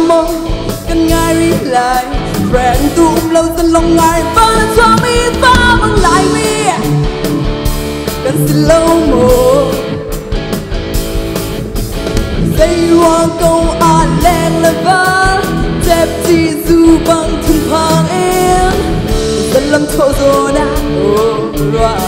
mơ cần ngài đi lại phèn tụm lâu dần lòng ngài và là cho mi và bằng lại mi cần xin lâu mơ dây hoa câu an len là va đẹp chỉ dù bằng thân phang em dần lâm thô rồi đã loa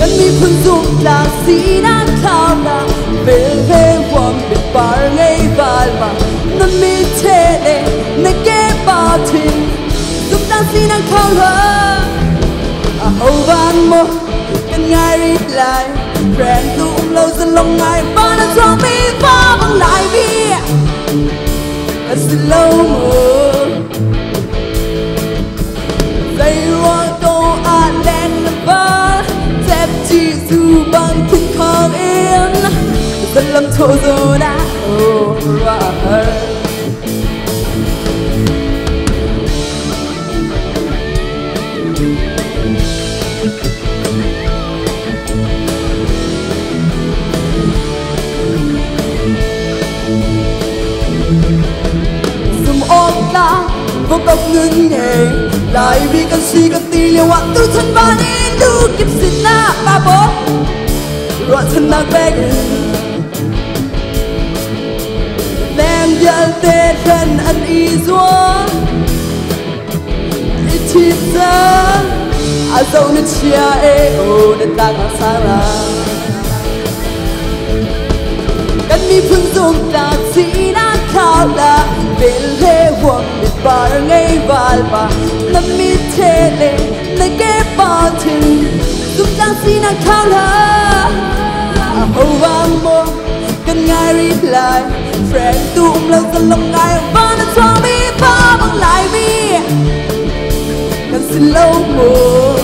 cần mi phân dụng là gì đã khao là về về hoàng biệt bar ngay vào mà nó mi thế này này kế bao tình giúp ta xin đã khao là hầu van mơ cần ngài đi lại phèn tụm lâu dần lòng ngài và nó cho mi và bằng lại mi cần xin lâu mơ dây hoa câu an len là va đẹp chỉ dù bằng thân khang yên dần lâm thô rồi đã vô cốc ngưng nghề lại vì cần suy cần tì liều hoạn tu thân ba đi đủ kiếp xin na ba bố loạn thân mang về đem dân tê thân ân y dúa đi chít ra dâu nên chia ô nên ta còn sang là cần mi phương dùng ta chỉ đã khao là về lễ hoàng biệt bar ngay vào mà nằm mi thế này này kế bao tình giúp ta xin đã khao là hầu vang mơ cần ngài đi lại phèn tụm lâu dần lòng ngài và nó cho mi và bằng lại mi cần xin lâu mơ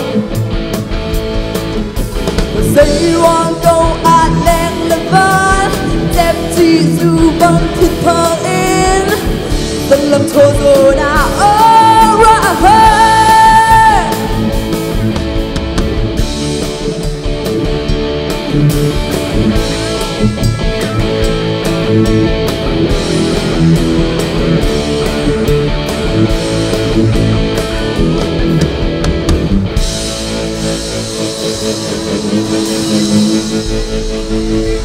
dây hoa câu an len là va đẹp chỉ dù bằng thịt thơ in dần lâm thô rồi đã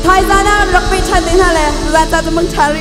thời gian nào đặc biệt chân tình hả lẽ và ta cho mừng chào